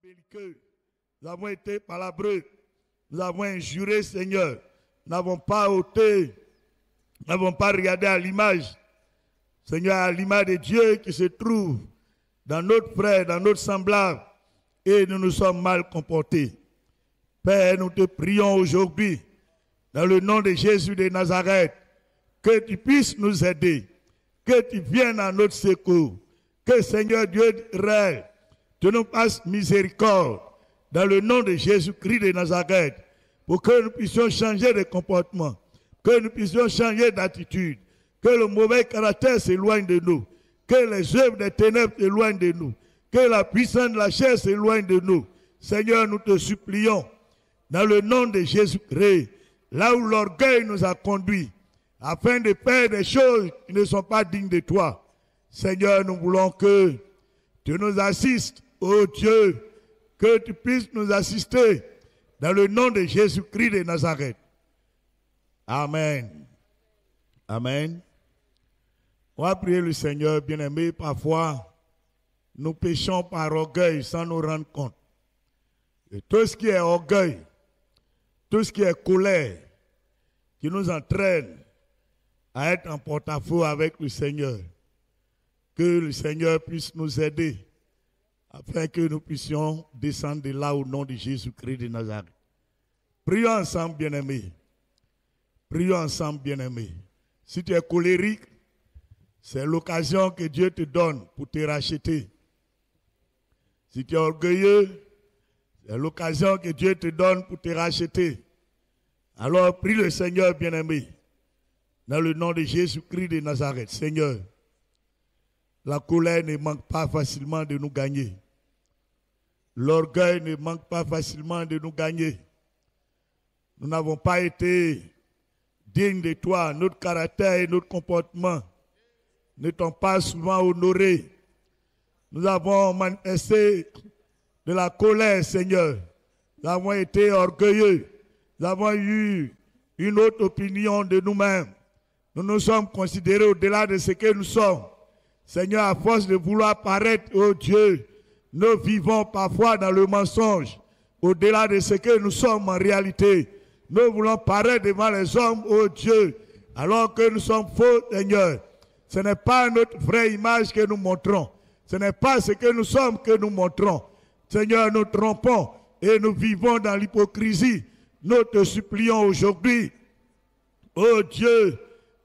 belliqueux, nous avons été palabreux, nous avons injuré, Seigneur, nous n'avons pas ôté, nous n'avons pas regardé à l'image, Seigneur, à l'image de Dieu qui se trouve dans notre frère, dans notre semblable, et nous nous sommes mal comportés. Père, nous te prions aujourd'hui, dans le nom de Jésus de Nazareth, que tu puisses nous aider, que tu viennes à notre secours, que Seigneur Dieu d'Israël, tu nous fasses miséricorde, dans le nom de Jésus-Christ de Nazareth, pour que nous puissions changer de comportement, que nous puissions changer d'attitude, que le mauvais caractère s'éloigne de nous, que les œuvres des ténèbres s'éloignent de nous, que la puissance de la chair s'éloigne de nous. Seigneur, nous te supplions, dans le nom de Jésus-Christ, là où l'orgueil nous a conduits, afin de faire des choses qui ne sont pas dignes de toi. Seigneur, nous voulons que tu nous assistes, ô Dieu, que tu puisses nous assister, dans le nom de Jésus-Christ de Nazareth. Amen. Amen. On va prier le Seigneur, bien-aimé. Parfois, nous péchons par orgueil sans nous rendre compte. Et tout ce qui est orgueil, tout ce qui est colère, qui nous entraîne à être en porte-à-faux avec le Seigneur. Que le Seigneur puisse nous aider afin que nous puissions descendre de là au nom de Jésus-Christ de Nazareth. Prions ensemble, bien-aimés. Prions ensemble, bien-aimés. Si tu es colérique, c'est l'occasion que Dieu te donne pour te racheter. Si tu es orgueilleux, c'est l'occasion que Dieu te donne pour te racheter. Alors prie le Seigneur, bien-aimé, dans le nom de Jésus-Christ de Nazareth. Seigneur, la colère ne manque pas facilement de nous gagner. L'orgueil ne manque pas facilement de nous gagner. Nous n'avons pas été dignes de toi. Notre caractère et notre comportement ne t'ont pas souvent honorés. Nous avons manifesté de la colère, Seigneur. Nous avons été orgueilleux. Nous avons eu une autre opinion de nous-mêmes. Nous nous sommes considérés au-delà de ce que nous sommes. Seigneur, à force de vouloir paraître, oh Dieu, nous vivons parfois dans le mensonge, au-delà de ce que nous sommes en réalité. Nous voulons paraître devant les hommes, oh Dieu, alors que nous sommes faux, Seigneur. Ce n'est pas notre vraie image que nous montrons. Ce n'est pas ce que nous sommes que nous montrons. Seigneur, nous trompons et nous vivons dans l'hypocrisie. Nous te supplions aujourd'hui, oh Dieu,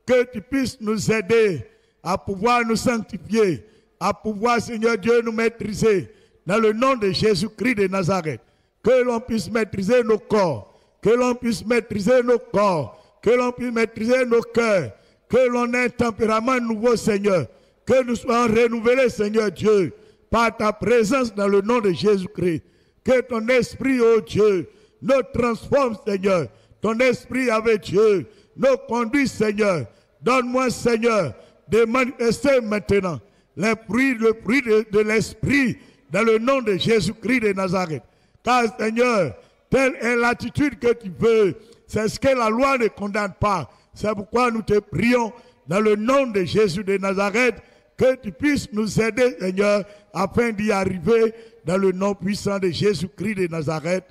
que tu puisses nous aider à pouvoir nous sanctifier, à pouvoir, Seigneur Dieu, nous maîtriser dans le nom de Jésus-Christ de Nazareth. Que l'on puisse maîtriser nos corps, que l'on puisse maîtriser nos corps, que l'on puisse maîtriser nos cœurs, que l'on ait un tempérament nouveau, Seigneur, que nous soyons renouvelés, Seigneur Dieu, par ta présence dans le nom de Jésus-Christ. Que ton esprit, oh Dieu, nous transforme, Seigneur. Ton esprit avec Dieu nous conduit, Seigneur. Donne-moi, Seigneur, de manifester maintenant le fruit de l'esprit dans le nom de Jésus-Christ de Nazareth. Car, Seigneur, telle est l'attitude que tu veux. C'est ce que la loi ne condamne pas. C'est pourquoi nous te prions dans le nom de Jésus de Nazareth que tu puisses nous aider, Seigneur, afin d'y arriver dans le nom puissant de Jésus-Christ de Nazareth.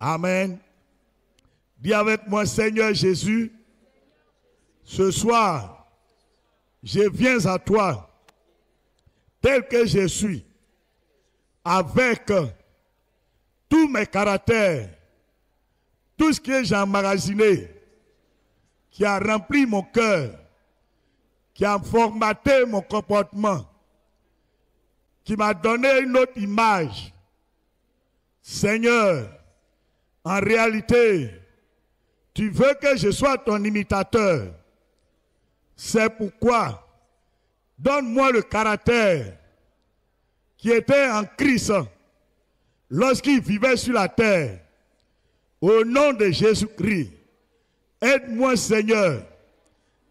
Amen. Dis avec moi, Seigneur Jésus, ce soir, je viens à toi, tel que je suis, avec tous mes caractères, tout ce que j'ai emmagasiné, qui a rempli mon cœur, qui a formaté mon comportement, qui m'a donné une autre image. Seigneur, en réalité, tu veux que je sois ton imitateur. C'est pourquoi, donne-moi le caractère qui était en Christ lorsqu'il vivait sur la terre. Au nom de Jésus-Christ, aide-moi, Seigneur,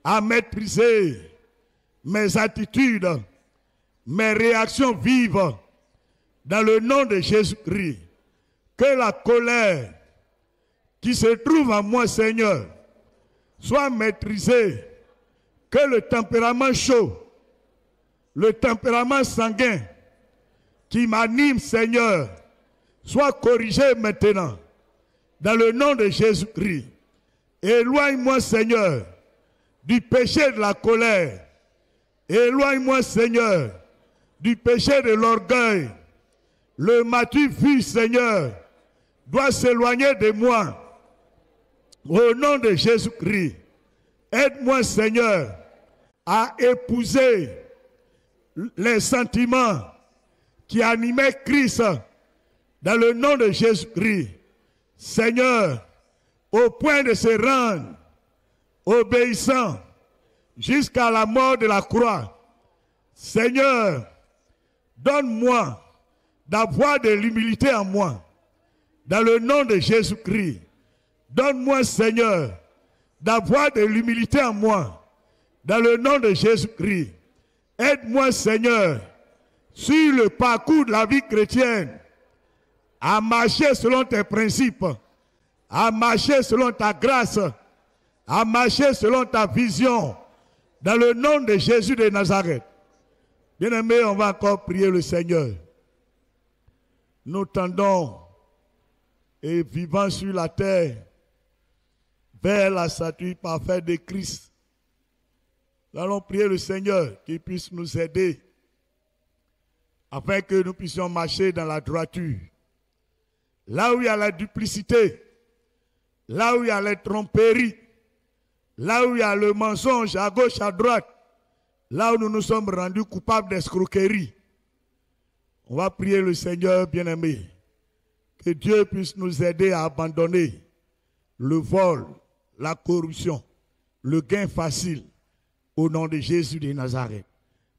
à maîtriser mes attitudes, mes réactions vives, dans le nom de Jésus-Christ. Que la colère qui se trouve en moi, Seigneur, soit maîtrisée. Que le tempérament chaud, le tempérament sanguin qui m'anime, Seigneur, soient corrigés maintenant. Dans le nom de Jésus-Christ. Éloigne-moi, Seigneur, du péché de la colère. Éloigne-moi, Seigneur, du péché de l'orgueil. Le mature fils, Seigneur, doit s'éloigner de moi. Au nom de Jésus-Christ, aide-moi, Seigneur, à épouser les sentiments qui animaient Christ dans le nom de Jésus-Christ. Seigneur, au point de se rendre obéissant jusqu'à la mort de la croix. Seigneur, donne-moi d'avoir de l'humilité en moi. Dans le nom de Jésus-Christ, donne-moi, Seigneur, d'avoir de l'humilité en moi. Dans le nom de Jésus-Christ, aide-moi, Seigneur, sur le parcours de la vie chrétienne, à marcher selon tes principes, à marcher selon ta grâce, à marcher selon ta vision, dans le nom de Jésus de Nazareth. Bien-aimés, on va encore prier le Seigneur. Nous tendons et vivant sur la terre vers la statue parfaite de Christ. Nous allons prier le Seigneur qu'il puisse nous aider afin que nous puissions marcher dans la droiture. Là où il y a la duplicité, là où il y a les tromperies, là où il y a le mensonge à gauche, à droite, là où nous nous sommes rendus coupables d'escroquerie, on va prier le Seigneur bien-aimé, que Dieu puisse nous aider à abandonner le vol, la corruption, le gain facile, au nom de Jésus de Nazareth.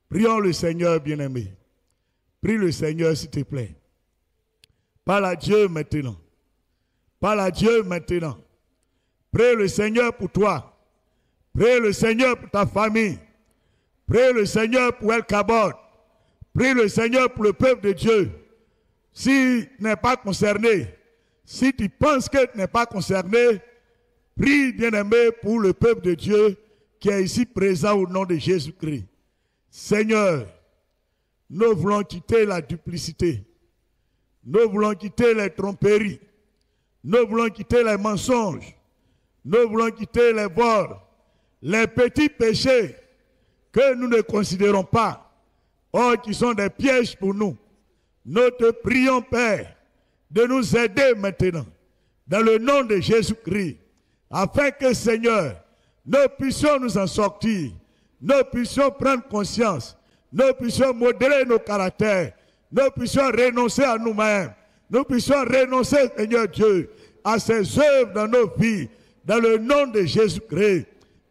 Prions le Seigneur bien-aimé. Prie le Seigneur s'il te plaît. Parle à Dieu maintenant. Parle à Dieu maintenant. Prie le Seigneur pour toi. Prie le Seigneur pour ta famille. Prie le Seigneur pour El Kabod. Prie le Seigneur pour le peuple de Dieu. Si tu n'es pas concerné, si tu penses que tu n'es pas concerné, prie bien-aimé pour le peuple de Dieu qui est ici présent au nom de Jésus-Christ. Seigneur, nous voulons quitter la duplicité. Nous voulons quitter les tromperies. Nous voulons quitter les mensonges. Nous voulons quitter les vols. Les petits péchés que nous ne considérons pas, or qui sont des pièges pour nous. Nous te prions, Père, de nous aider maintenant, dans le nom de Jésus-Christ, afin que, Seigneur, nous puissions nous en sortir, nous puissions prendre conscience, nous puissions modérer nos caractères, nous puissions renoncer à nous-mêmes, nous puissions renoncer, Seigneur Dieu, à ces œuvres dans nos vies, dans le nom de Jésus-Christ.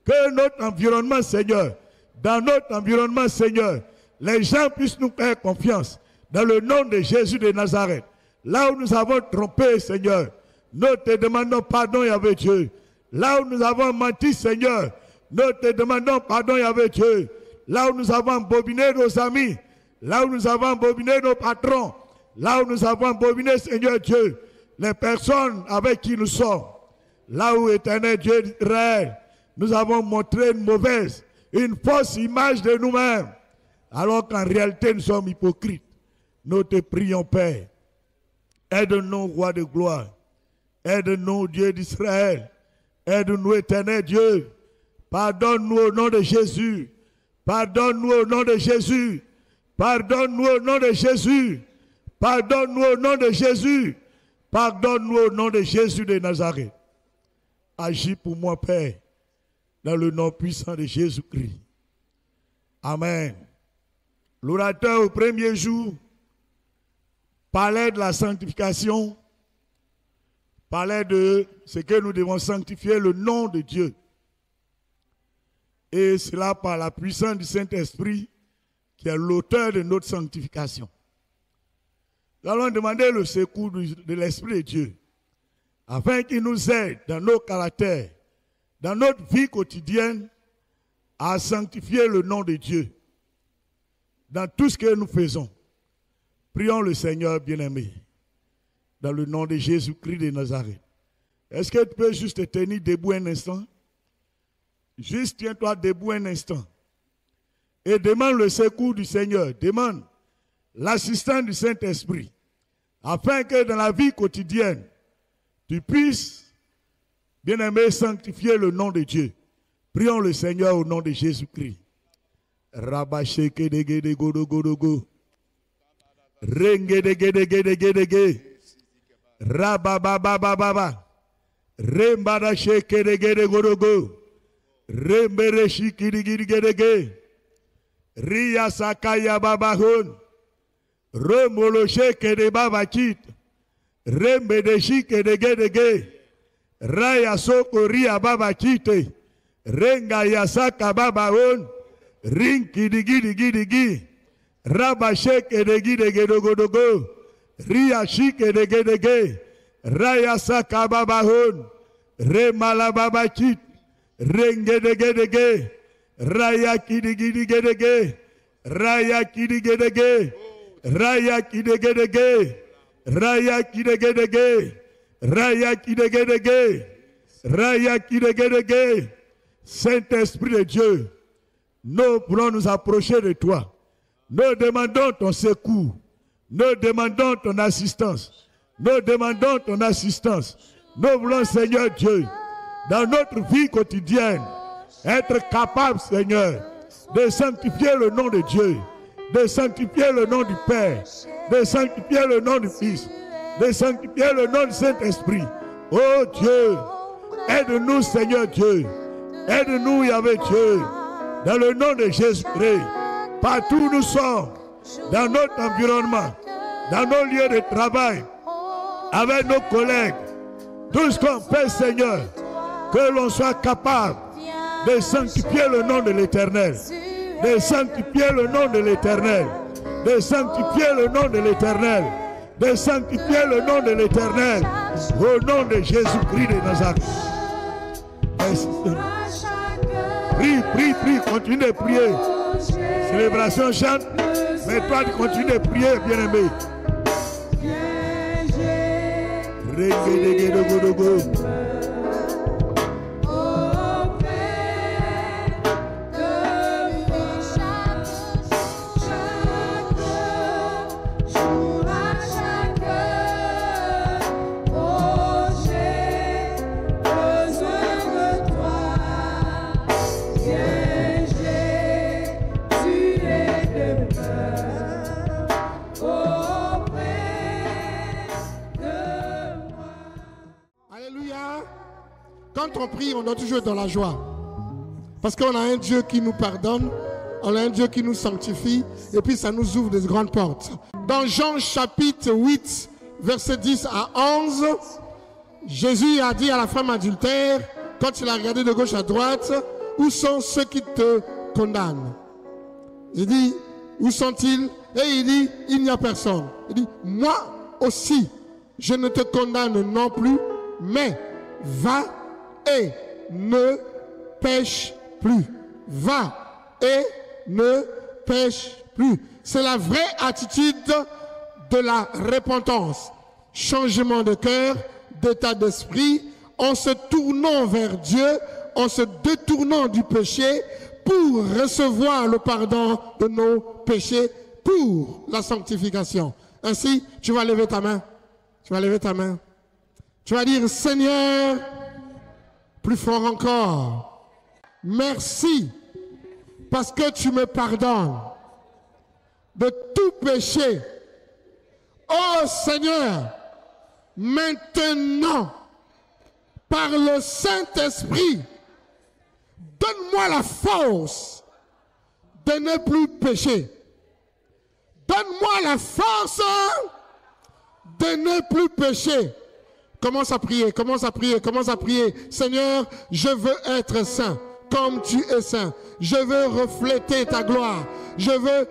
Que notre environnement, Seigneur, dans notre environnement, Seigneur, les gens puissent nous faire confiance, dans le nom de Jésus de Nazareth. Là où nous avons trompé, Seigneur, nous te demandons pardon, Yahvé Dieu. Là où nous avons menti, Seigneur, nous te demandons pardon, Yahvé Dieu. Là où nous avons embobiné nos amis, là où nous avons embobiné nos patrons, là où nous avons embobiné, Seigneur Dieu, les personnes avec qui nous sommes. Là où, éternel Dieu d'Israël, nous avons montré une fausse image de nous-mêmes, alors qu'en réalité nous sommes hypocrites. Nous te prions, Père. Aide-nous, roi de gloire. Aide-nous, Dieu d'Israël. Aide-nous, éternel Dieu. Pardonne-nous au nom de Jésus. Pardonne-nous au nom de Jésus. Pardonne-nous au nom de Jésus. Pardonne-nous au nom de Jésus. Pardonne-nous au nom de Jésus de Nazareth. Agis pour moi, Père, dans le nom puissant de Jésus-Christ. Amen. L'orateur au premier jour parlait de la sanctification, parlait de ce que nous devons sanctifier, le nom de Dieu. Et cela par la puissance du Saint-Esprit qui est l'auteur de notre sanctification. Nous allons demander le secours de l'Esprit de Dieu afin qu'il nous aide dans nos caractères, dans notre vie quotidienne, à sanctifier le nom de Dieu dans tout ce que nous faisons. Prions le Seigneur bien-aimé, dans le nom de Jésus-Christ de Nazareth. Est-ce que tu peux juste te tenir debout un instant? Juste tiens-toi debout un instant. Et demande le secours du Seigneur. Demande l'assistance du Saint-Esprit. afin que dans la vie quotidienne, tu puisses, bien-aimé, sanctifier le nom de Dieu. Prions le Seigneur au nom de Jésus-Christ. Rabasheke-de-ge-de-go-do-go-do-go. Renge-de-ge-de-ge-de-ge-de-ge. Rabababababa. Rembadasheke-de-ge-de-go-do-go. Rembereshiki-de-ge-de-ge-de-ge. Riyasakaya-babahon. Remolosheke-de-babakit. Rembedeshike-de-ge-de-ge. Rayasoko-ria-babakite. Renga-yasaka-babahon. Ring-ki-di-gi-di-gi-di-gi. Rabasheke-de-ge-de-ge-do-go-do-go. Riyashike-de-ge-de-ge. Rayasaka-babahon. Remalababakit. Renge-de-ge-de-ge. Raya-ki-di-gi-di-ge-de-ge. Raya-ki-di-ge-de-ge. Raya-ki-di-ge-de-ge. Raya-ki-di-ge-de-ge. Raya-ki-di-ge-de-ge. Raya-ki-di-ge-de-ge. Saint-Esprit de Dieu, nous voulons nous approcher de toi. Nous demandons ton secours. Nous demandons ton assistance. Nous demandons ton assistance. Nous voulons, Seigneur Dieu, dans notre vie quotidienne, être capable, Seigneur, de sanctifier le nom de Dieu, de sanctifier le nom du Père, de sanctifier le nom du Fils, de sanctifier le nom du Saint-Esprit. Oh Dieu, aide-nous, Seigneur Dieu. Aide-nous, Yahvé Dieu, dans le nom de Jésus-Christ, partout où nous sommes, dans notre environnement, dans nos lieux de travail, avec nos collègues, tout ce qu'on fait, Seigneur, que l'on soit capable de sanctifier le nom de l'Éternel, de sanctifier le nom de l'Éternel, de sanctifier le nom de l'Éternel, de sanctifier le nom de l'Éternel, au nom de Jésus-Christ de Nazareth. Prie, prie, prie, continue de prier. Célébration chante, mais toi tu continues de prier, bien-aimé. Quand on prie, on doit toujours être dans la joie. Parce qu'on a un Dieu qui nous pardonne, on a un Dieu qui nous sanctifie, et puis ça nous ouvre des grandes portes. Dans Jean chapitre 8, verset 10 à 11, Jésus a dit à la femme adultère, quand il a regardé de gauche à droite, où sont ceux qui te condamnent? Il dit, où sont-ils? Et il dit, il n'y a personne. Il dit, moi aussi, je ne te condamne non plus, mais va et ne pêche plus. Va et ne pêche plus. C'est la vraie attitude de la repentance. Changement de cœur, d'état d'esprit, en se tournant vers Dieu, en se détournant du péché pour recevoir le pardon de nos péchés, pour la sanctification. Ainsi, tu vas lever ta main. Tu vas lever ta main. Tu vas dire, Seigneur, plus fort encore, merci parce que tu me pardonnes de tout péché. Oh Seigneur, maintenant, par le Saint-Esprit, donne-moi la force de ne plus pécher. Donne-moi la force de ne plus pécher. Commence à prier, commence à prier, commence à prier. Seigneur, je veux être saint comme tu es saint. Je veux refléter ta gloire. Je veux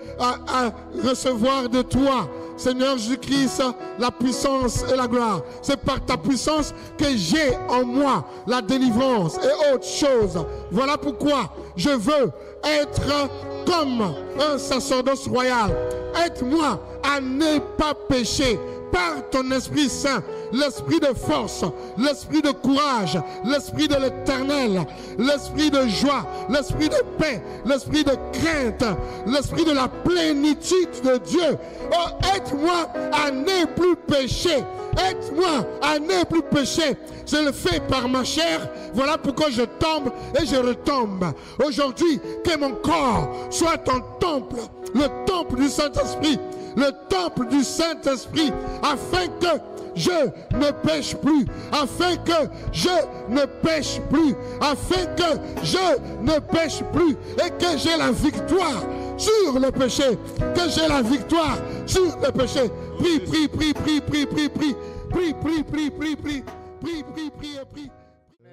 recevoir de toi, Seigneur Jésus-Christ, la puissance et la gloire. C'est par ta puissance que j'ai en moi la délivrance et autre chose. Voilà pourquoi je veux être comme un sacerdoce royal. Aide-moi à ne pas pécher par ton Esprit Saint. l'esprit de force, l'esprit de courage, l'esprit de l'éternel, l'esprit de joie, l'esprit de paix, l'esprit de crainte, l'esprit de la plénitude de Dieu. Oh, aide-moi à ne plus pécher. Aide-moi à ne plus pécher. Je le fais par ma chair. Voilà pourquoi je tombe et je retombe. Aujourd'hui, que mon corps soit ton temple, le temple du Saint-Esprit, le temple du Saint-Esprit, afin que je ne pêche plus, afin que je ne pêche plus, afin que je ne pêche plus, et que j'ai la victoire sur le péché, que j'ai la victoire sur le péché. Prie, prie, prie, prie, prie, prie, prie, prie, prie, prie, prie, prie, prie, prie, prie, prie.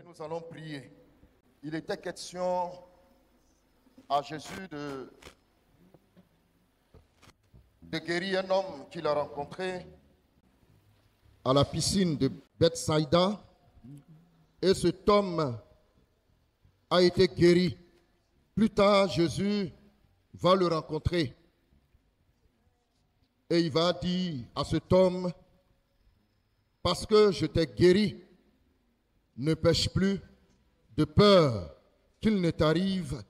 Nous allons prier. Il était question à Jésus de guérir un homme qu'il a rencontré à la piscine de Bethsaïda, et cet homme a été guéri. Plus tard, Jésus va le rencontrer et il va dire à cet homme: parce que je t'ai guéri, ne pêche plus, de peur qu'il ne t'arrive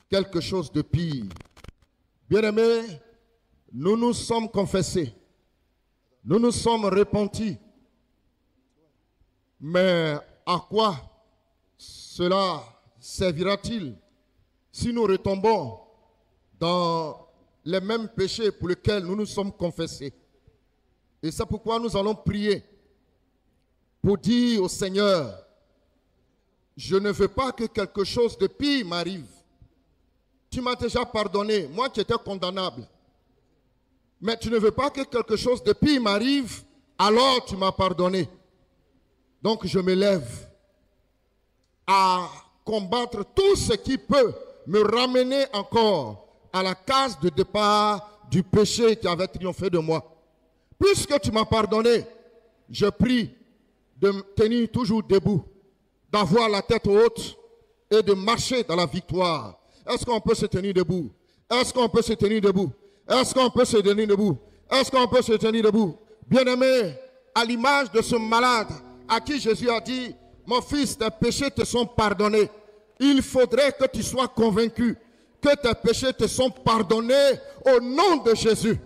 quelque chose de pire. Bien-aimés, nous nous sommes confessés, nous nous sommes repentis, mais à quoi cela servira-t-il si nous retombons dans les mêmes péchés pour lesquels nous nous sommes confessés? Et c'est pourquoi nous allons prier pour dire au Seigneur: je ne veux pas que quelque chose de pire m'arrive. Tu m'as déjà pardonné, moi qui étais condamnable. Mais tu ne veux pas que quelque chose de pire m'arrive, alors tu m'as pardonné. Donc je me lève à combattre tout ce qui peut me ramener encore à la case de départ du péché qui avait triomphé de moi. Puisque tu m'as pardonné, je prie de me tenir toujours debout, d'avoir la tête haute et de marcher dans la victoire. Est-ce qu'on peut se tenir debout? Est-ce qu'on peut se tenir debout? Est-ce qu'on peut se tenir debout? Est-ce qu'on peut se tenir debout? Bien-aimé, à l'image de ce malade à qui Jésus a dit: mon fils, tes péchés te sont pardonnés. Il faudrait que tu sois convaincu que tes péchés te sont pardonnés au nom de Jésus.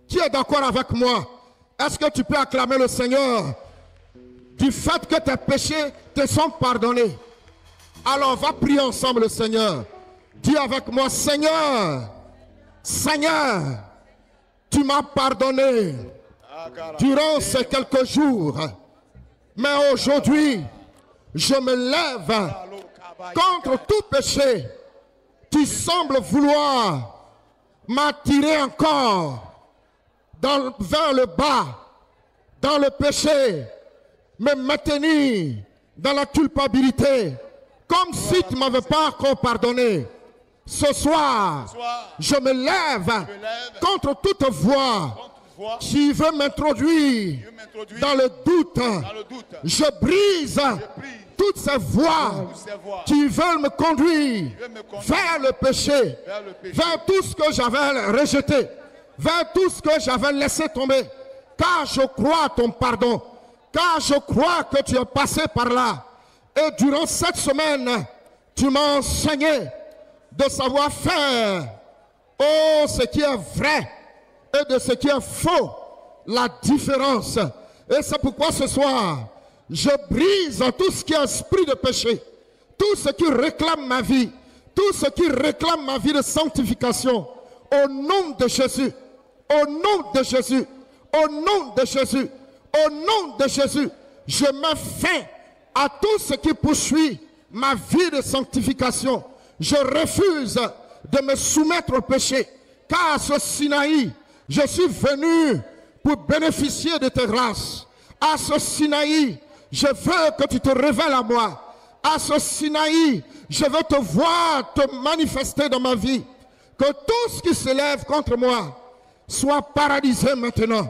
Qui est d'accord avec moi? Est-ce que tu peux acclamer le Seigneur du fait que tes péchés te sont pardonnés? Alors va prier ensemble le Seigneur. Dis avec moi: Seigneur, Seigneur, tu m'as pardonné durant ces quelques jours. Mais aujourd'hui, je me lève contre tout péché qui semble vouloir m'attirer encore vers le bas, dans le péché, me maintenir dans la culpabilité, comme si tu ne m'avais pas encore pardonné. Ce soir, je me lève contre toute voix qui veut m'introduire dans le doute. Je brise toutes ces voix qui veulent me conduire vers le péché, vers tout ce que j'avais rejeté, vers tout ce que j'avais laissé tomber. Car je crois à ton pardon, car je crois que tu es passé par là. Et durant cette semaine, tu m'as enseigné de savoir faire, oh, ce qui est vrai et de ce qui est faux, la différence. Et c'est pourquoi ce soir, je brise tout ce qui est esprit de péché, tout ce qui réclame ma vie, tout ce qui réclame ma vie de sanctification, au nom de Jésus, au nom de Jésus, au nom de Jésus, au nom de Jésus. Je mets fin à tout ce qui poursuit ma vie de sanctification. Je refuse de me soumettre au péché, car à ce Sinaï, je suis venu pour bénéficier de tes grâces. À ce Sinaï, je veux que tu te révèles à moi. À ce Sinaï, je veux te voir te manifester dans ma vie. Que tout ce qui se lève contre moi soit paralysé maintenant.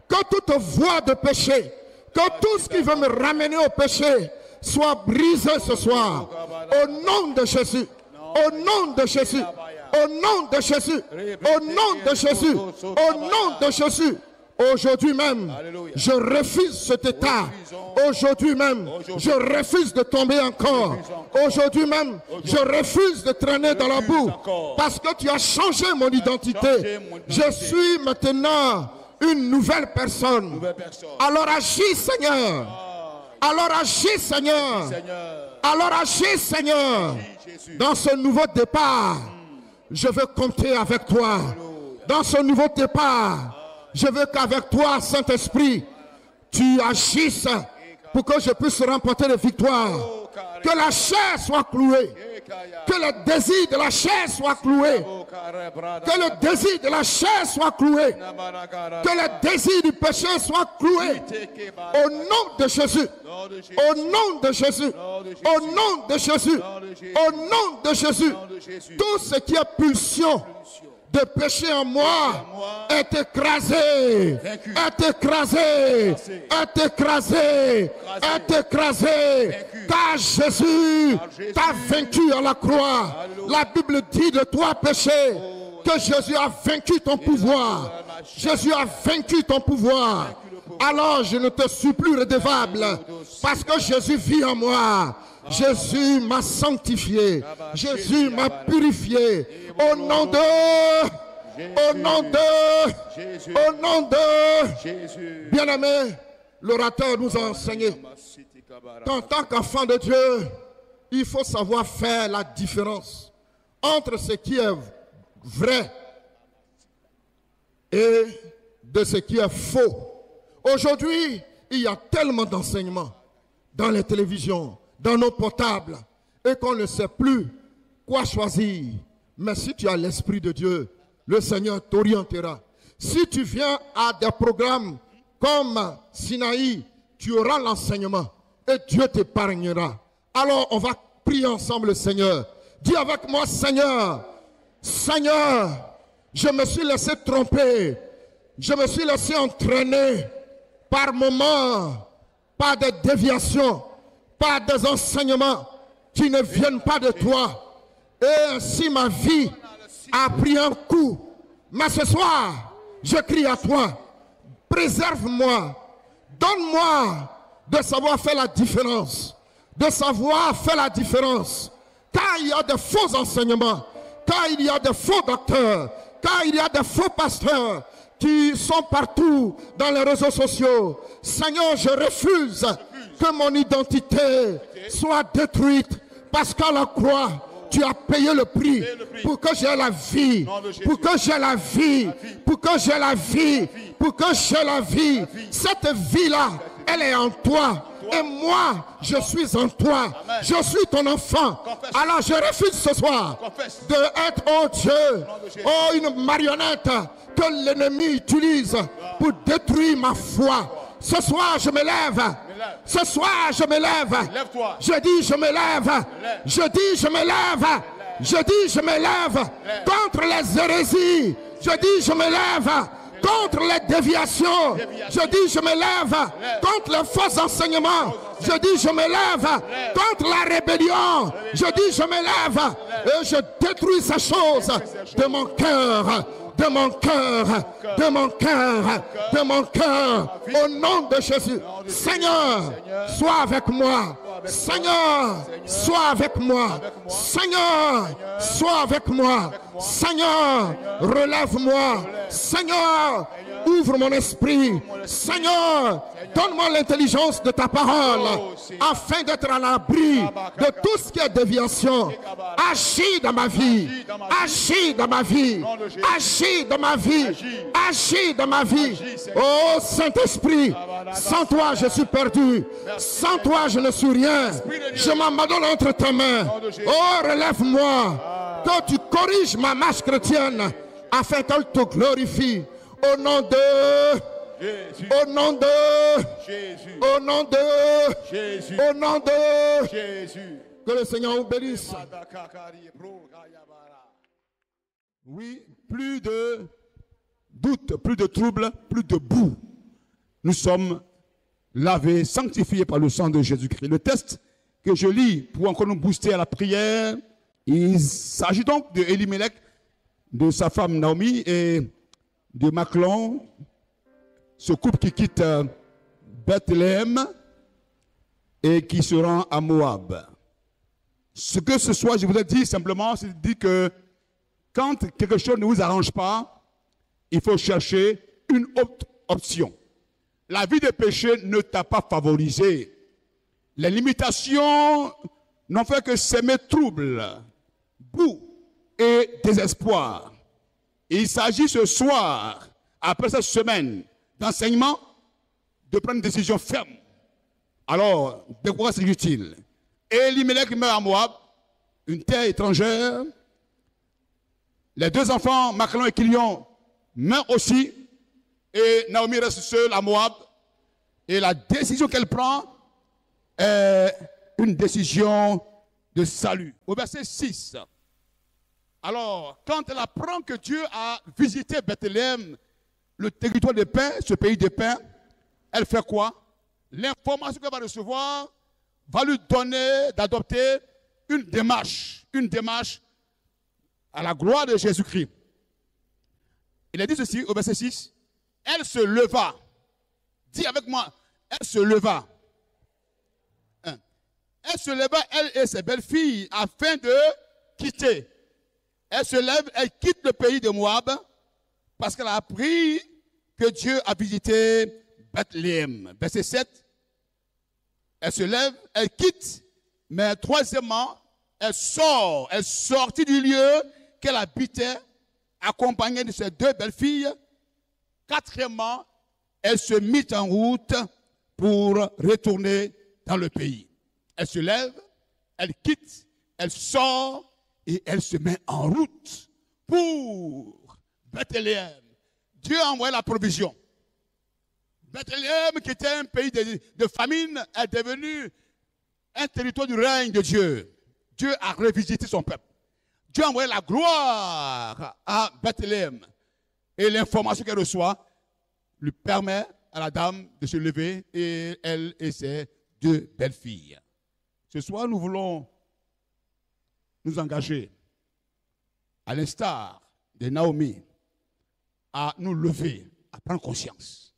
Que toute voie de péché, que tout ce qui veut me ramener au péché soit brisé ce soir. Au nom de Jésus. Au nom de Jésus. Au nom de Jésus. Au nom de Jésus. Au nom de Jésus. Aujourd'hui même, Alléluia. je refuse cet état. Aujourd'hui même, je refuse de tomber encore. Aujourd'hui même, je refuse de traîner dans la boue. Parce que tu as changé mon identité. Je suis maintenant une nouvelle personne. Alors agis, Seigneur. Alors agis, Seigneur. Alors agis, Seigneur. Dans ce nouveau départ, je veux compter avec toi. Dans ce nouveau départ, je veux qu'avec toi, Saint-Esprit, tu agisses pour que je puisse remporter les victoires. Que la chair soit clouée. Que le désir de la chair soit cloué. Que le désir de la chair soit cloué. Que le désir du péché soit cloué. Au nom de Jésus. Au nom de Jésus. Au nom de Jésus. Au nom de Jésus. Tout ce qui est pulsion de péché en moi est écrasé, est écrasé, est écrasé, est écrasé, car Jésus t'a vaincu à la croix. La Bible dit de toi, péché, que Jésus a vaincu ton pouvoir. Jésus a vaincu ton pouvoir. Alors je ne te suis plus redevable, parce que Jésus vit en moi. Jésus m'a sanctifié. Jésus m'a purifié. Au nom de... Au nom de... Au nom de... Bien-aimé, l'orateur nous a enseigné qu'en tant qu'enfant de Dieu, il faut savoir faire la différence entre ce qui est vrai et de ce qui est faux. Aujourd'hui, il y a tellement d'enseignements dans les télévisions, dans nos portables, et qu'on ne sait plus quoi choisir. Mais si tu as l'Esprit de Dieu, le Seigneur t'orientera. Si tu viens à des programmes comme Sinaï, tu auras l'enseignement et Dieu t'épargnera. Alors on va prier ensemble le Seigneur. Dis avec moi, Seigneur, Seigneur, je me suis laissé tromper, je me suis laissé entraîner par moments, par des déviations, par des enseignements qui ne viennent pas de toi. Et ainsi ma vie a pris un coup. Mais ce soir, je crie à toi, préserve-moi, donne-moi de savoir faire la différence, de savoir faire la différence. Car il y a de faux enseignements, car il y a de faux docteurs, car il y a de faux pasteurs qui sont partout dans les réseaux sociaux. Seigneur, je refuse que mon identité soit détruite, parce qu'à la croix, tu as payé le prix pour que j'ai la vie, pour que j'ai la vie, pour que j'ai la vie, pour que j'ai la vie. Cette vie-là, elle est en toi. Et moi, je suis en toi. Je suis ton enfant. Alors je refuse ce soir de être, oh Dieu, oh une marionnette que l'ennemi utilise pour détruire ma foi. Ce soir, je me lève. Ce soir, je me lève. Je dis, je me lève. Je dis, je me lève. Je dis, je me lève contre les hérésies. Je dis, je me lève contre les déviations. Je dis, je me lève contre les faux enseignements. Je dis, je me lève contre la rébellion. Je dis, je me lève et je détruis ces choses de mon cœur. De mon cœur, de mon cœur, de mon cœur, au nom de Jésus. Seigneur, sois avec moi. Seigneur, sois avec moi. Seigneur, sois avec moi. Seigneur, relève-moi. Seigneur, ouvre mon esprit. Seigneur, donne-moi l'intelligence de ta parole afin d'être à l'abri de tout ce qui est déviation. Agis dans ma vie. Agis dans ma vie. Agis dans ma vie. Agis dans ma vie. Oh Saint-Esprit, sans toi je suis perdu. Sans toi je ne suis rien. Je m'abandonne entre tes mains. Oh, relève-moi. Que tu corriges ma marche chrétienne afin qu'elle te glorifie. Au nom de Jésus. Au nom de Jésus. Au nom de Jésus. Au nom de Jésus. Que le Seigneur vous bénisse. Oui, plus de doute, plus de trouble, plus de boue. Nous sommes lavés, sanctifiés par le sang de Jésus-Christ. Le texte que je lis pour encore nous booster à la prière, il s'agit donc de Elimelech, de sa femme Naomi et de Machlon, ce couple qui quitte Bethléem et qui se rend à Moab. Ce que ce soit, je voudrais dire simplement, c'est de dire que quand quelque chose ne vous arrange pas, il faut chercher une autre option. La vie de péché ne t'a pas favorisé. Les limitations n'ont fait que s'aimer trouble, boue et désespoir. Et il s'agit ce soir, après cette semaine d'enseignement, de prendre une décision ferme. Alors, de quoi s'agit-il? Elimelech meurt à Moab, une terre étrangère. Les deux enfants, Machlon et Kilion, meurent aussi. Et Naomi reste seule à Moab. Et la décision qu'elle prend est une décision de salut. Au verset 6. Alors, quand elle apprend que Dieu a visité Bethléem, le territoire des pains, ce pays des pains, elle fait quoi? L'information qu'elle va recevoir va lui donner d'adopter une démarche à la gloire de Jésus-Christ. Il a dit ceci au verset 6. Elle se leva. Dis avec moi, elle se leva. Elle se leva, elle et ses belles-filles, afin de quitter. Elle se lève, elle quitte le pays de Moab, parce qu'elle a appris que Dieu a visité Bethléem. Verset 7. Elle se lève, elle quitte, mais troisièmement, elle sortit du lieu qu'elle habitait, accompagnée de ses deux belles-filles. Quatrièmement, elle se mit en route pour retourner dans le pays. Elle se lève, elle quitte, elle sort et elle se met en route pour Bethléem. Dieu a envoyé la provision. Bethléem, qui était un pays de famine, est devenu un territoire du règne de Dieu. Dieu a revisité son peuple. Dieu a envoyé la gloire à Bethléem. Et l'information qu'elle reçoit lui permet à la dame de se lever, et elle et ses deux belles-filles. Ce soir, nous voulons nous engager, à l'instar de Naomi, à nous lever, à prendre conscience,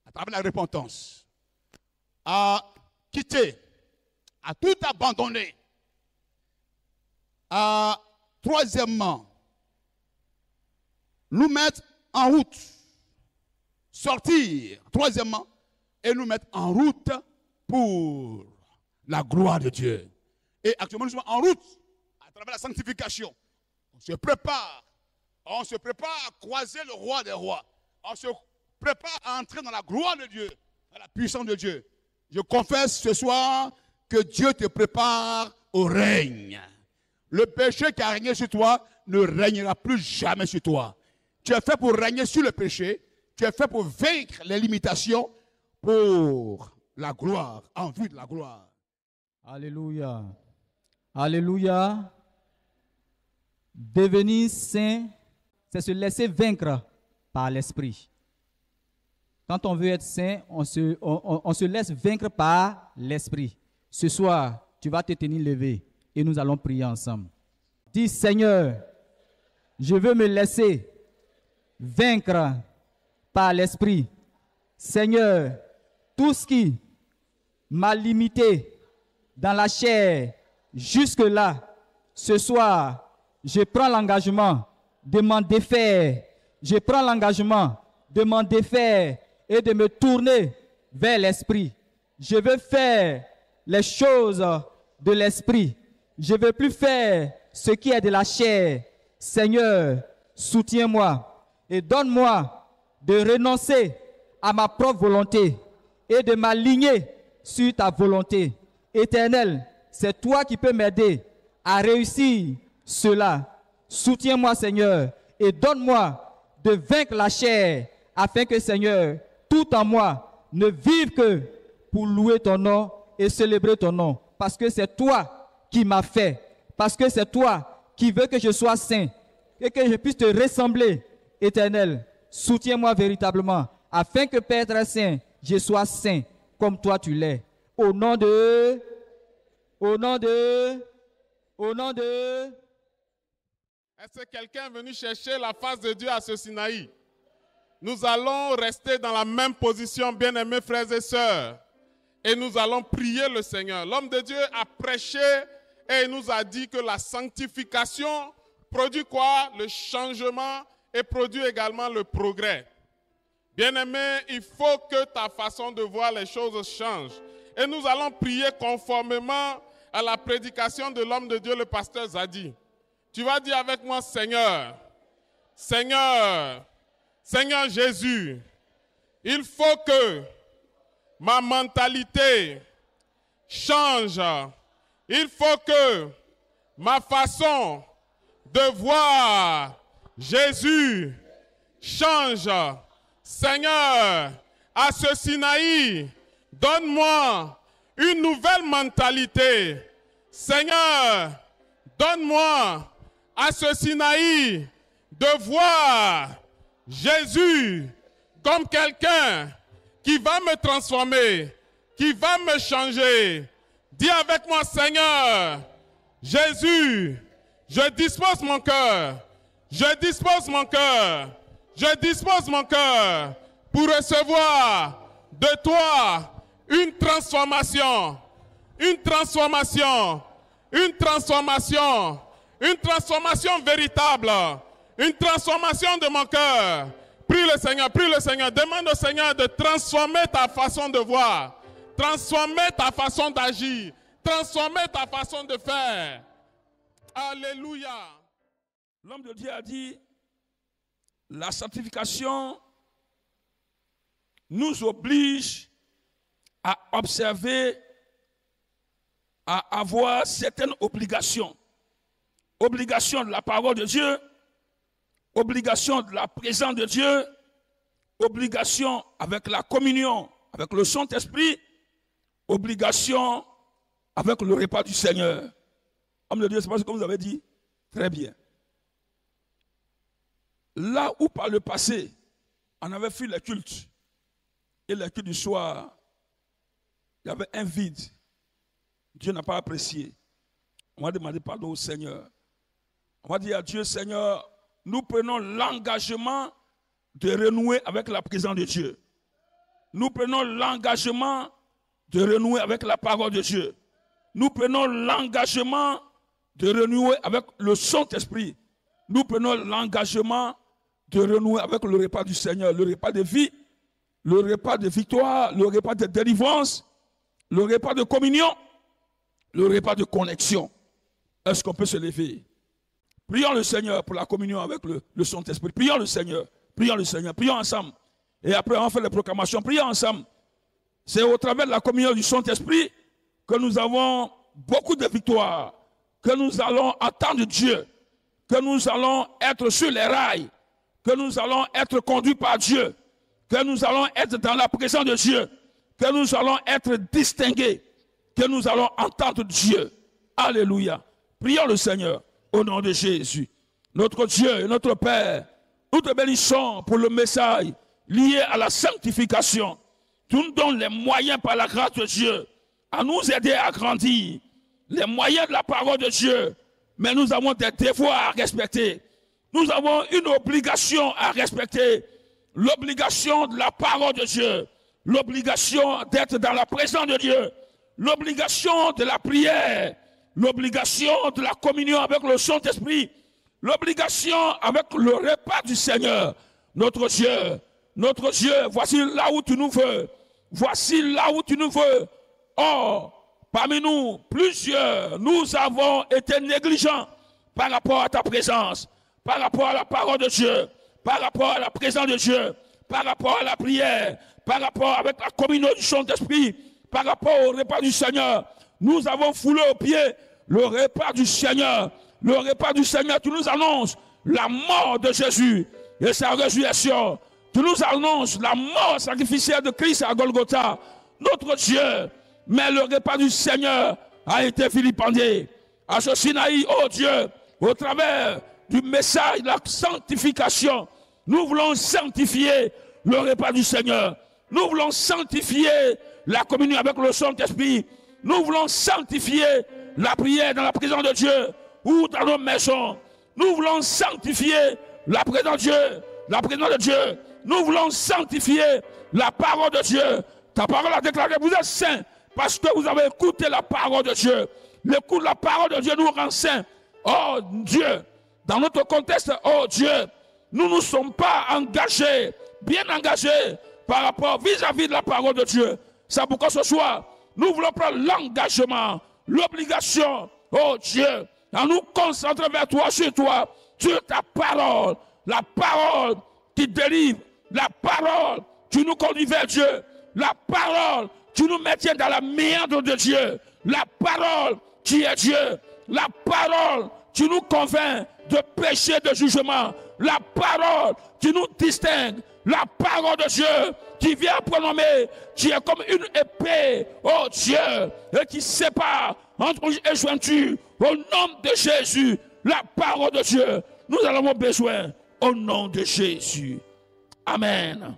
à travers la repentance, à quitter, à tout abandonner. Troisièmement, nous mettre en route, sortir, troisièmement, et nous mettre en route pour la gloire de Dieu. Et actuellement, nous sommes en route à travers la sanctification. On se prépare à croiser le roi des rois. On se prépare à entrer dans la gloire de Dieu, dans la puissance de Dieu. Je confesse ce soir que Dieu te prépare au règne. Le péché qui a régné sur toi ne régnera plus jamais sur toi. Tu es fait pour régner sur le péché. Tu es fait pour vaincre les limitations pour la gloire, en vue de la gloire. Alléluia. Alléluia. Devenir saint, c'est se laisser vaincre par l'esprit. Quand on veut être saint, on se laisse vaincre par l'esprit. Ce soir, tu vas te tenir levé et nous allons prier ensemble. Dis, Seigneur, je veux me laisser vaincre par l'esprit. Seigneur, tout ce qui m'a limité dans la chair jusque-là, ce soir, je prends l'engagement de m'en défaire. Je prends l'engagement de m'en défaire et de me tourner vers l'esprit. Je veux faire les choses de l'esprit. Je ne veux plus faire ce qui est de la chair. Seigneur, soutiens-moi et donne-moi de renoncer à ma propre volonté et de m'aligner sur ta volonté. Éternel, c'est toi qui peux m'aider à réussir cela. Soutiens-moi, Seigneur, et donne-moi de vaincre la chair afin que, Seigneur, tout en moi ne vive que pour louer ton nom et célébrer ton nom. Parce que c'est toi qui m'as fait. Parce que c'est toi qui veux que je sois saint et que je puisse te ressembler, Éternel. Soutiens-moi véritablement afin que, Père très saint, je sois saint comme toi tu l'es. Au nom de... Est-ce que quelqu'un est venu chercher la face de Dieu à ce Sinaï? Nous allons rester dans la même position, bien-aimés frères et sœurs. Et nous allons prier le Seigneur. L'homme de Dieu a prêché et il nous a dit que la sanctification produit quoi? Le changement et produit également le progrès. Bien-aimé, il faut que ta façon de voir les choses change. Et nous allons prier conformément à la prédication de l'homme de Dieu, le pasteur Zadi. Tu vas dire avec moi, Seigneur, Seigneur, Seigneur Jésus, il faut que ma mentalité change. Il faut que ma façon de voir Jésus change. Seigneur, à ce Sinaï, donne-moi une nouvelle mentalité. Seigneur, donne-moi à ce Sinaï de voir Jésus comme quelqu'un qui va me transformer, qui va me changer. Dis avec moi, Seigneur, Jésus, je dispose mon cœur, je dispose mon cœur, je dispose mon cœur pour recevoir de toi une transformation, une transformation, une transformation, une transformation véritable, une transformation de mon cœur. Prie le Seigneur, demande au Seigneur de transformer ta façon de voir, transformer ta façon d'agir, transformer ta façon de faire. Alléluia. L'homme de Dieu a dit, la sanctification nous oblige à observer, à avoir certaines obligations. Obligation de la parole de Dieu, obligation de la présence de Dieu, obligation avec la communion, avec le Saint-Esprit, obligation avec le repas du Seigneur. Homme de Dieu, c'est pas ce que vous avez dit? Très bien. Là où par le passé, on avait fait les cultes, et les cultes du soir, il y avait un vide. Dieu n'a pas apprécié. On va demander pardon au Seigneur. On va dire à Dieu, Seigneur, nous prenons l'engagement de renouer avec la présence de Dieu. Nous prenons l'engagement de renouer avec la parole de Dieu. Nous prenons l'engagement de renouer avec le Saint-Esprit. Nous prenons l'engagement de renouer avec le repas du Seigneur, le repas de vie, le repas de victoire, le repas de délivrance, le repas de communion, le repas de connexion. Est-ce qu'on peut se lever? Prions le Seigneur pour la communion avec le Saint-Esprit. Prions le Seigneur, prions ensemble. Et après, on fait les proclamations. Prions ensemble. C'est au travers de la communion du Saint-Esprit que nous avons beaucoup de victoires, que nous allons entendre Dieu, que nous allons être sur les rails, que nous allons être conduits par Dieu, que nous allons être dans la présence de Dieu, que nous allons être distingués, que nous allons entendre Dieu. Alléluia. Prions le Seigneur au nom de Jésus. Notre Dieu et notre Père, nous te bénissons pour le message lié à la sanctification. Tu nous donnes les moyens par la grâce de Dieu à nous aider à grandir. Les moyens de la parole de Dieu. Mais nous avons des devoirs à respecter. Nous avons une obligation à respecter. L'obligation de la parole de Dieu. L'obligation d'être dans la présence de Dieu. L'obligation de la prière. L'obligation de la communion avec le Saint-Esprit. L'obligation avec le repas du Seigneur. Notre Dieu, voici là où tu nous veux. Voici là où tu nous veux. Or, parmi nous, plusieurs, nous avons été négligents par rapport à ta présence, par rapport à la parole de Dieu, par rapport à la présence de Dieu, par rapport à la prière, par rapport avec la communion du Saint-Esprit, par rapport au repas du Seigneur. Nous avons foulé aux pieds le repas du Seigneur. Le repas du Seigneur, tu nous annonces la mort de Jésus et sa résurrection. Tu nous annonces la mort sacrificielle de Christ à Golgotha. Notre Dieu, mais le repas du Seigneur a été vilipendé. À ce Sinaï, oh Dieu, au travers du message de la sanctification, nous voulons sanctifier le repas du Seigneur. Nous voulons sanctifier la communion avec le Saint-Esprit. Nous voulons sanctifier la prière dans la présence de Dieu ou dans nos maisons. Nous voulons sanctifier la présence de Dieu nous voulons sanctifier la parole de Dieu. Ta parole a déclaré que vous êtes saints parce que vous avez écouté la parole de Dieu. L'écoute de la parole de Dieu nous rend saints. Oh Dieu, dans notre contexte, oh Dieu, nous ne sommes pas engagés, bien engagés par rapport vis-à-vis de la parole de Dieu. C'est pourquoi ce soir, nous voulons prendre l'engagement, l'obligation, oh Dieu, à nous concentrer vers toi, sur ta parole, la parole qui délivre, la parole qui nous conduit vers Dieu, la parole qui nous maintient dans la méandre de Dieu, la parole qui est Dieu, la parole qui nous convainc de péché, de jugement, la parole qui nous distingue, la parole de Dieu qui vient pronommer, qui est comme une épée, oh Dieu, et qui sépare entre rouge et jointure, au nom de Jésus, la parole de Dieu, nous en avons besoin, au nom de Jésus. Amen.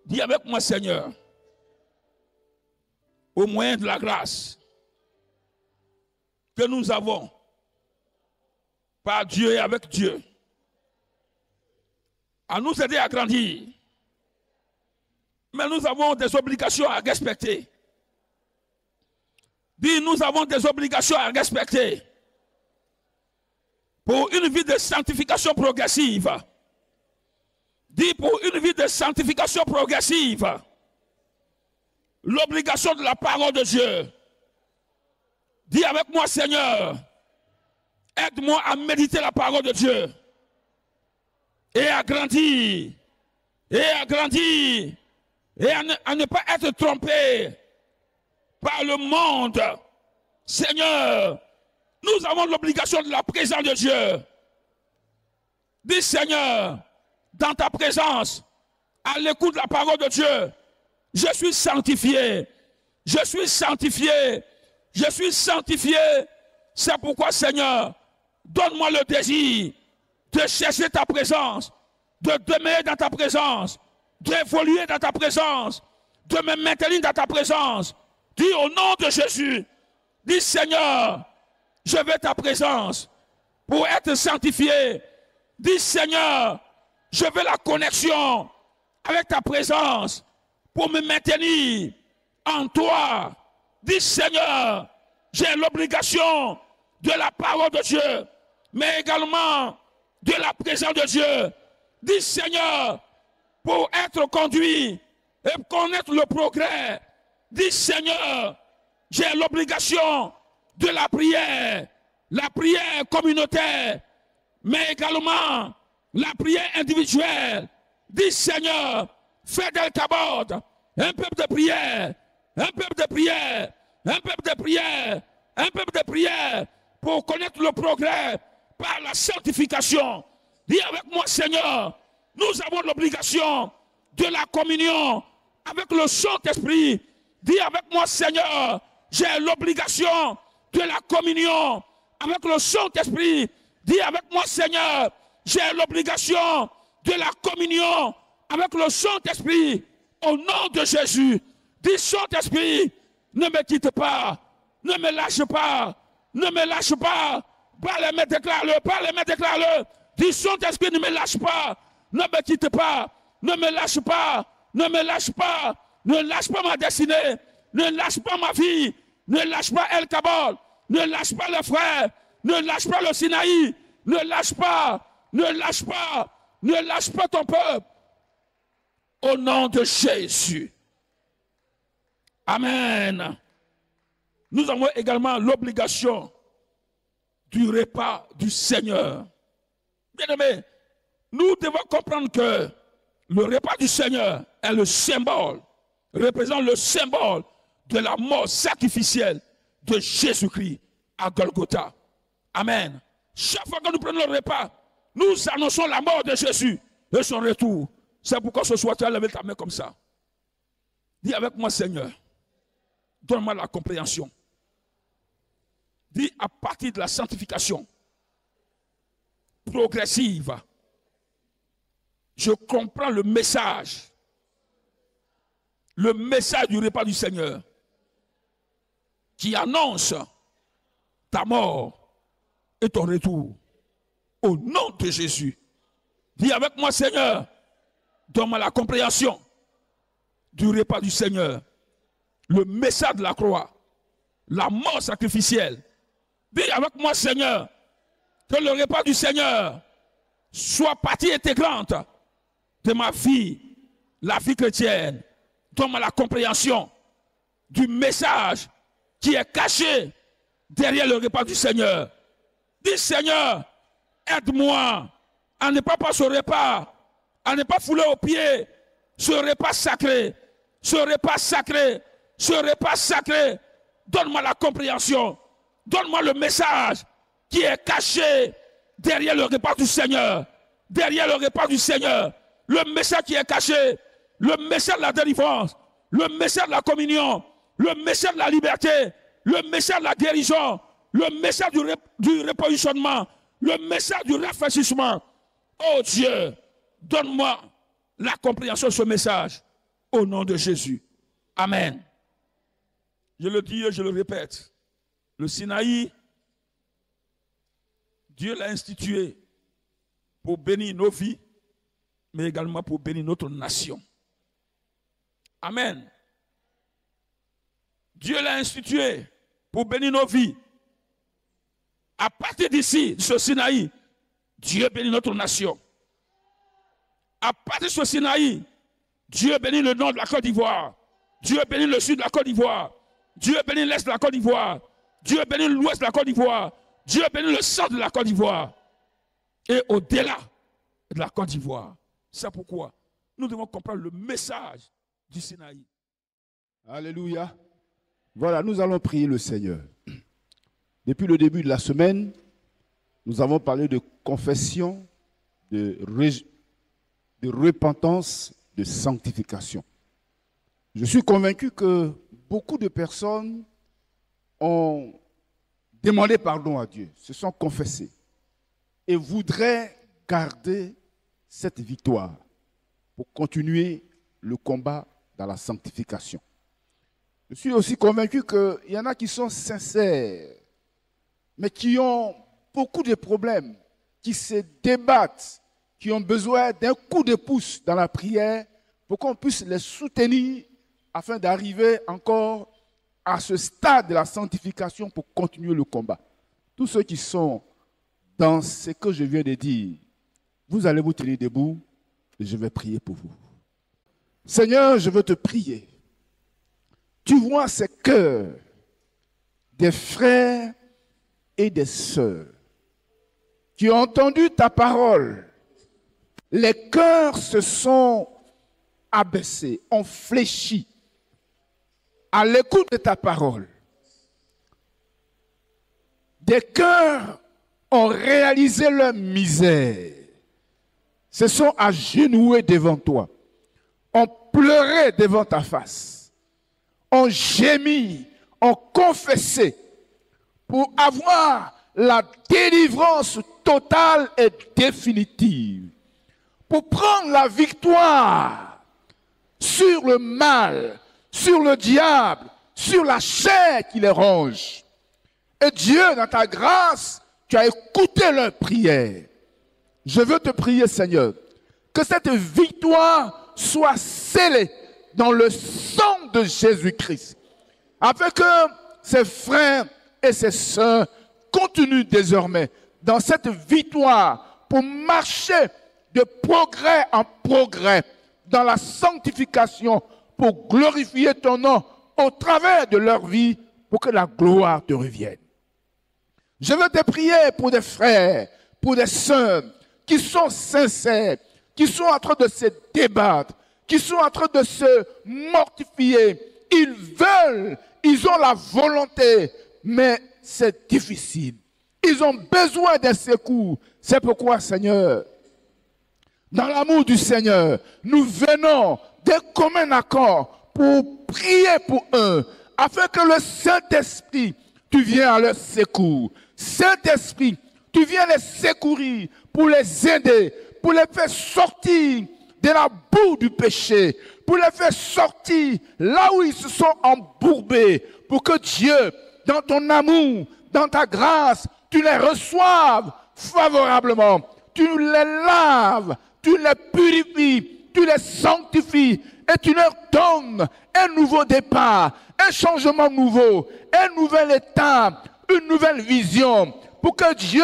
Dis avec moi, Seigneur, au moyen de la grâce que nous avons par Dieu et avec Dieu, à nous aider à grandir. Mais nous avons des obligations à respecter. Dis, nous avons des obligations à respecter pour une vie de sanctification progressive. Dis, pour une vie de sanctification progressive, l'obligation de la parole de Dieu. Dis avec moi, Seigneur, aide-moi à méditer la parole de Dieu et à grandir, et à ne pas être trompé par le monde. Seigneur, nous avons l'obligation de la présence de Dieu. Dis, Seigneur, dans ta présence, à l'écoute de la parole de Dieu, je suis sanctifié. Je suis sanctifié. Je suis sanctifié. C'est pourquoi, Seigneur, donne-moi le désir de chercher ta présence, de demeurer dans ta présence, d'évoluer dans ta présence, de me maintenir dans ta présence. Dis au nom de Jésus, dis, Seigneur, je veux ta présence pour être sanctifié. Dis, Seigneur, je veux la connexion avec ta présence pour me maintenir en toi. Dis, Seigneur, j'ai l'obligation de la parole de Dieu, mais également de la présence de Dieu. Dis, Seigneur, pour être conduit et connaître le progrès. Dis, Seigneur, j'ai l'obligation de la prière communautaire, mais également la prière individuelle. Dis, Seigneur, fais d'El Kabod un peuple de prière, un peuple de prière, un peuple de prière, un peuple de prière pour connaître le progrès par la sanctification. Dis avec moi, Seigneur, nous avons l'obligation de la communion avec le Saint-Esprit. Dis avec moi, Seigneur, j'ai l'obligation de la communion avec le Saint-Esprit. Dis avec moi, Seigneur, j'ai l'obligation de la communion avec le Saint-Esprit. Au nom de Jésus, dis, Saint-Esprit, ne me quitte pas, ne me lâche pas, ne me lâche pas. Par les mains, déclare-le, par les mains, déclare-le. Dis, Saint-Esprit, ne me lâche pas, ne me quitte pas, ne me lâche pas, ne me lâche pas, ne lâche pas ma destinée, ne lâche pas ma vie, ne lâche pas El Kabod, ne lâche pas le frère, ne lâche pas le Sinaï, ne lâche pas, ne lâche pas, ne lâche pas ton peuple. Au nom de Jésus. Amen. Nous avons également l'obligation du repas du Seigneur. Bien-aimés, nous devons comprendre que le repas du Seigneur est le symbole, représente le symbole de la mort sacrificielle de Jésus-Christ à Golgotha. Amen. Chaque fois que nous prenons le repas, nous annonçons la mort de Jésus et son retour. C'est pourquoi ce soir, tu as levé ta main comme ça. Dis avec moi, Seigneur, donne-moi la compréhension. Dis à partir de la sanctification progressive, je comprends le message du repas du Seigneur qui annonce ta mort et ton retour. Au nom de Jésus. Dis avec moi, Seigneur, Donne-moi la compréhension du repas du Seigneur. Le message de la croix. La mort sacrificielle. Dis avec moi, Seigneur, que le repas du Seigneur soit partie intégrante de ma vie, la vie chrétienne. Donne-moi la compréhension du message qui est caché derrière le repas du Seigneur. Dis, Seigneur, aide-moi à ne pas passer au repas, à ne pas fouler aux pieds ce repas sacré, ce repas sacré, ce repas sacré. Donne-moi la compréhension, donne-moi le message qui est caché derrière le repas du Seigneur, derrière le repas du Seigneur, le message qui est caché, le message de la délivrance, le message de la communion, le message de la liberté, le message de la guérison, le message du repositionnement, le message du rafraîchissement. Oh Dieu, donne-moi la compréhension de ce message au nom de Jésus. Amen. Je le dis et je le répète. Le Sinaï, Dieu l'a institué pour bénir nos vies, mais également pour bénir notre nation. Amen. Dieu l'a institué pour bénir nos vies. À partir d'ici, de ce Sinaï, Dieu bénit notre nation. À partir de ce Sinaï, Dieu bénit le nord de la Côte d'Ivoire. Dieu bénit le sud de la Côte d'Ivoire. Dieu bénit l'est de la Côte d'Ivoire. Dieu bénit l'ouest de la Côte d'Ivoire. Dieu bénit le centre de la Côte d'Ivoire. Et au-delà de la Côte d'Ivoire. C'est pourquoi nous devons comprendre le message du Sinaï. Alléluia. Voilà, nous allons prier le Seigneur. Depuis le début de la semaine, nous avons parlé de confession, de repentance, de sanctification. Je suis convaincu que beaucoup de personnes ont demandé pardon à Dieu, se sont confessées et voudraient garder cette victoire pour continuer le combat dans la sanctification. Je suis aussi convaincu qu'il y en a qui sont sincères, mais qui ont beaucoup de problèmes, qui se débattent, qui ont besoin d'un coup de pouce dans la prière pour qu'on puisse les soutenir afin d'arriver encore à ce stade de la sanctification pour continuer le combat. Tous ceux qui sont dans ce que je viens de dire, vous allez vous tenir debout et je vais prier pour vous. Seigneur, je veux te prier. Tu vois ces cœurs des frères et des sœurs qui ont entendu ta parole. Les cœurs se sont abaissés, ont fléchi à l'écoute de ta parole. Des cœurs ont réalisé leur misère, se sont agenouillés devant toi, ont pleuré devant ta face, ont gémi, ont confessé pour avoir la délivrance totale et définitive, pour prendre la victoire sur le mal, sur le diable, sur la chair qui les ronge. Et Dieu, dans ta grâce, tu as écouté leur prière. Je veux te prier, Seigneur, que cette victoire soit scellée dans le sang de Jésus-Christ, afin que ses frères et ses sœurs continuent désormais dans cette victoire pour marcher de progrès en progrès dans la sanctification, pour glorifier ton nom au travers de leur vie, pour que la gloire te revienne. Je veux te prier pour des frères, pour des sœurs qui sont sincères, qui sont en train de se débattre, qui sont en train de se mortifier. Ils veulent, ils ont la volonté, mais c'est difficile. Ils ont besoin d'un secours. C'est pourquoi, Seigneur, dans l'amour du Seigneur, nous venons d'un commun accord pour prier pour eux, afin que le Saint-Esprit, tu viennes à leur secours. Saint-Esprit, tu viens les secourir pour les aider, pour les faire sortir de la boue du péché, pour les faire sortir là où ils se sont embourbés, pour que Dieu, dans ton amour, dans ta grâce, tu les reçoives favorablement, tu les laves, tu les purifies, tu les sanctifies et tu leur donnes un nouveau départ, un changement nouveau, un nouvel état, une nouvelle vision, pour que Dieu,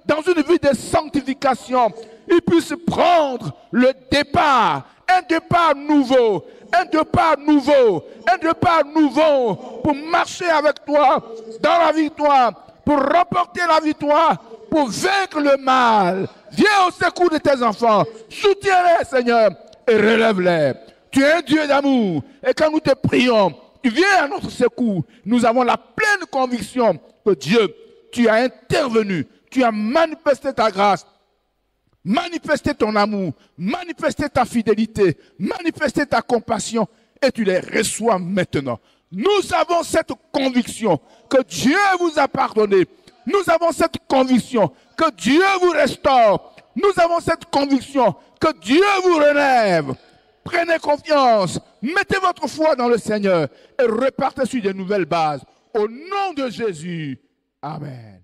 dans une vie de sanctification, il puisse prendre le départ, un départ nouveau, un départ nouveau, un départ nouveau, pour marcher avec toi dans la victoire, pour remporter la victoire, pour vaincre le mal. Viens au secours de tes enfants, soutiens-les, Seigneur, et relève-les. Tu es un Dieu d'amour, et quand nous te prions, tu viens à notre secours. Nous avons la pleine conviction que Dieu, tu as intervenu, tu as manifesté ta grâce, manifesté ton amour, manifesté ta fidélité, manifesté ta compassion, et tu les reçois maintenant. Nous avons cette conviction que Dieu vous a pardonné. Nous avons cette conviction que Dieu vous restaure. Nous avons cette conviction que Dieu vous relève. Prenez confiance, mettez votre foi dans le Seigneur et repartez sur de nouvelles bases. Au nom de Jésus, amen.